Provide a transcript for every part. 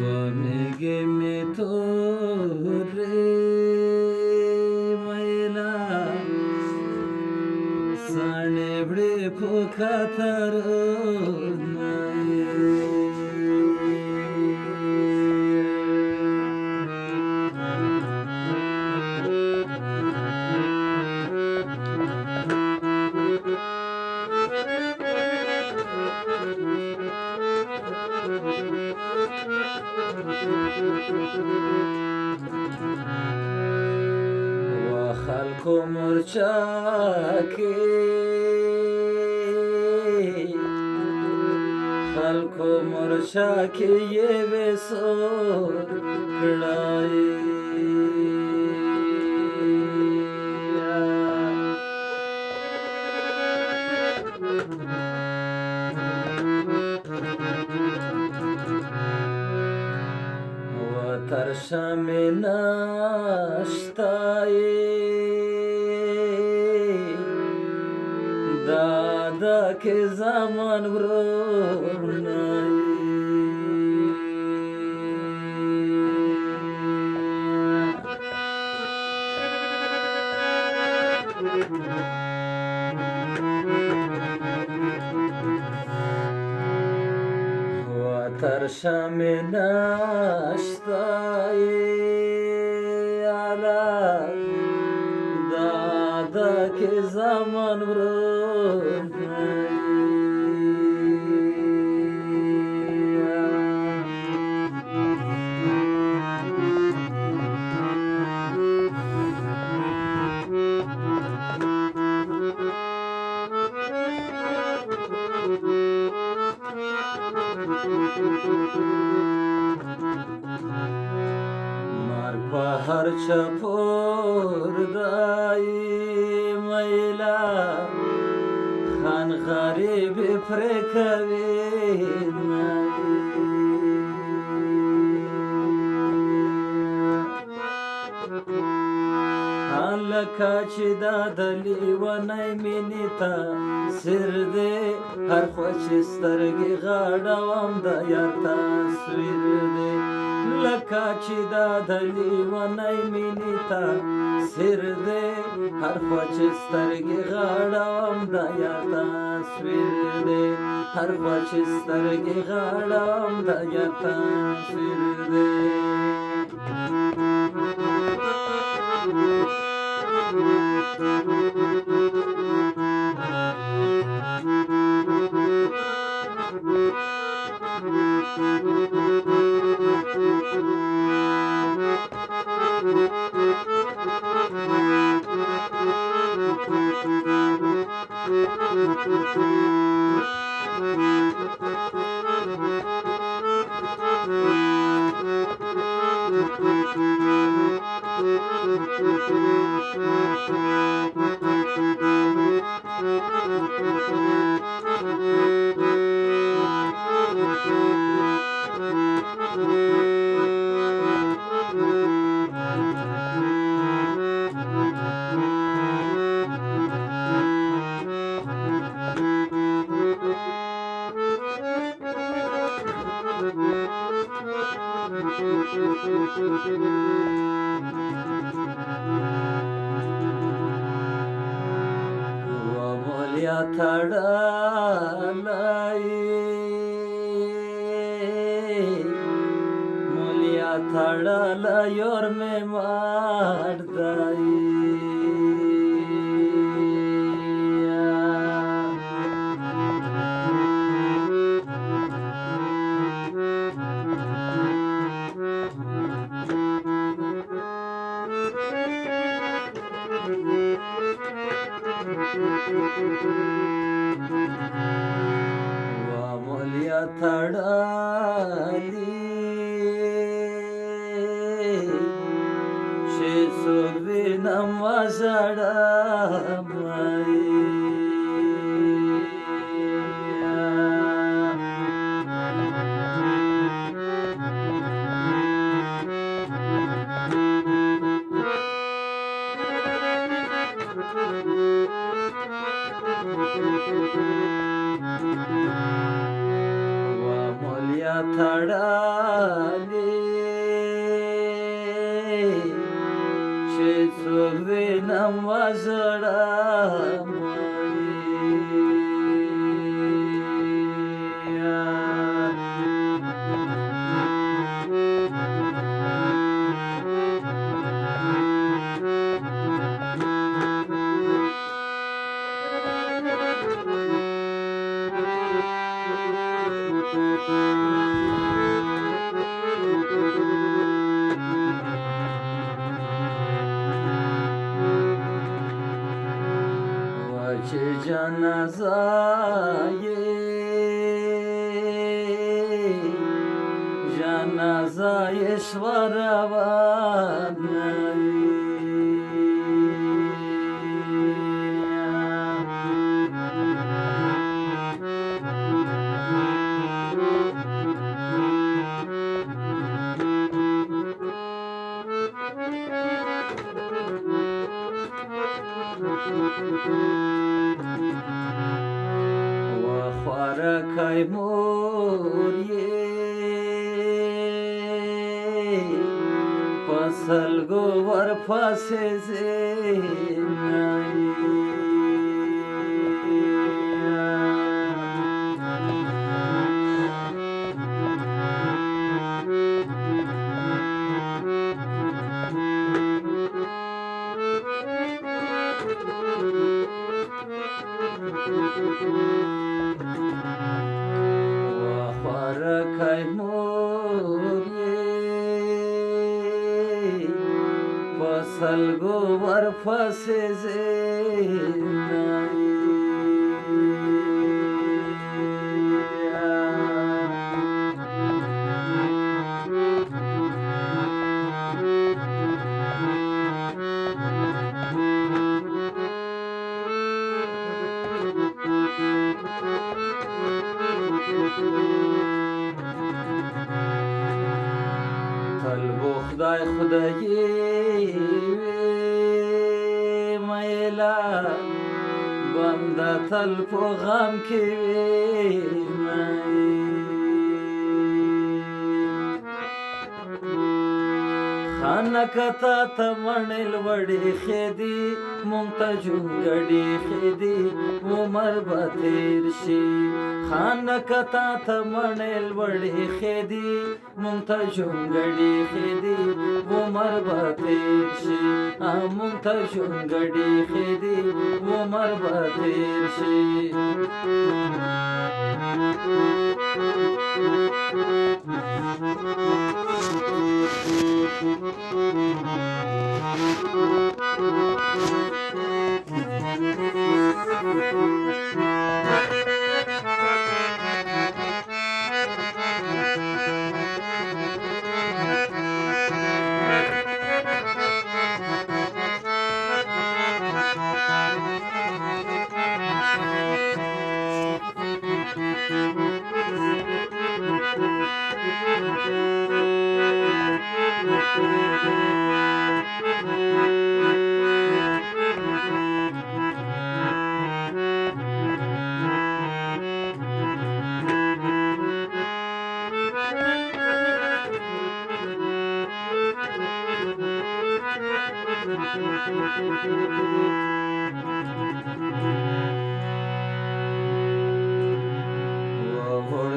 Omege me tore maila sane bde pukhataro وخلق مرچاکي خلق مرچاکي یې وسور کړای ترشم نشتای دادا که زمان برونای ترشم نشتای علا دادا که زمان مار په هر چپور دای میلا خان غریب پر کوي لکه چې دا د لیونی مینې ته سر دی هر خوا چې سترګې غاړوم د یار تصویر دی لکه چې دا د لیونی مینې ته سر دی هر خوا چې سترګې غاړوم د یار تصویر دی هر خوا چې سترګې غاړوم د یار تصویر دی ومولیا تړلای مولیا تړلای اور مې ماردای ومولیا تړلی چې څوک وینم وژړمای ومولیا تړلی وینم وزړم چې جنازه یې شوه روانه خوارکی مور یې په سلګو ورپسې زینایي خوارکی مور یې په سلګو ورپسې زینایي تل بو خدای خدایي میلا بنده تل په غم کې وي خانکتا ته مڼې لوړې خېدي مونږ ته جونګړې خېدي عمر به تېر شي خانکتا ته مڼې لوړې خېدي مونږ ته جونګړې خېدي عمر به تېر شي مونږ ته جونګړې خېدي عمر به تېر شي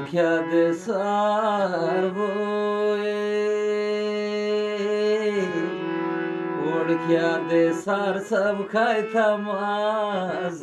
وړکیا د ساروې وړکیا د سار سب کای تمازای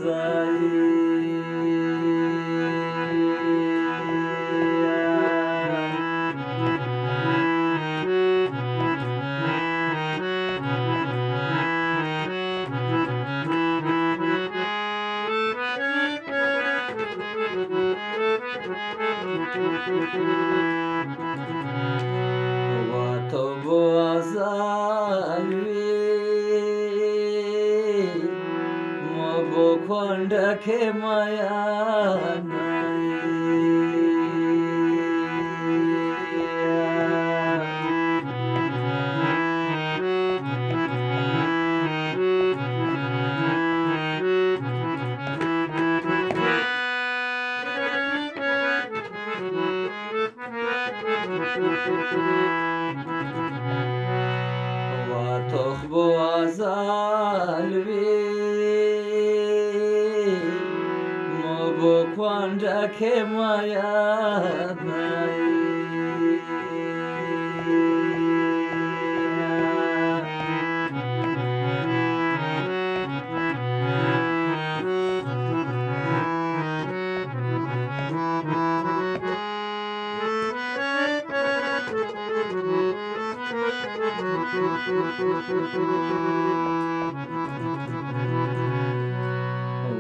واتو بو ازالوی مو بو کندکه واتو بو ازال وی مو بو کوانجا که مایاد نای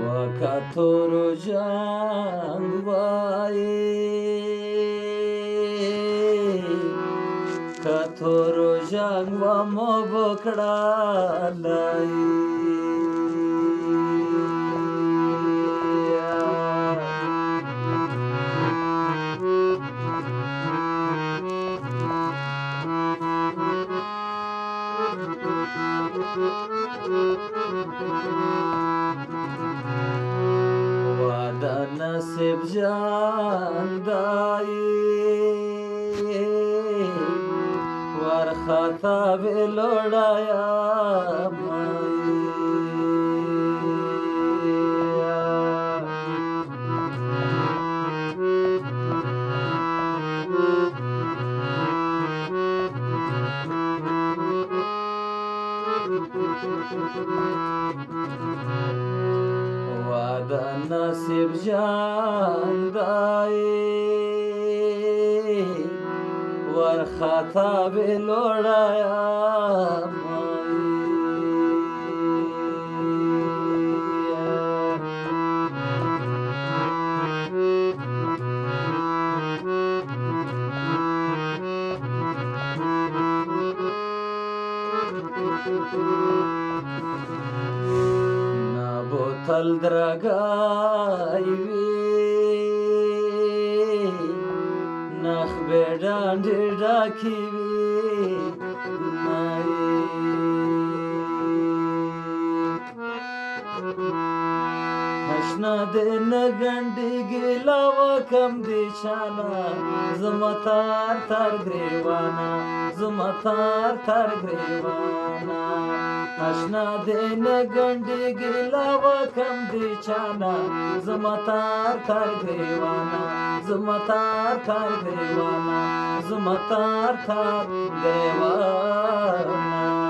Wakatoro jangwai Katoro jangwa mobokda lai Wada nasib jandai War khata velodaya Wada nasib jandai War khata velodaya Na botal dragai vi Nakh bedan diraki vi Hashna de nagandi gilawa kam di chana Zumatar tar grewana Zumatar tar grewana Hashna de nagandi gilawa kam di chana Zumatar tar grewana Zumatar tar grewana Zumatar tar grewana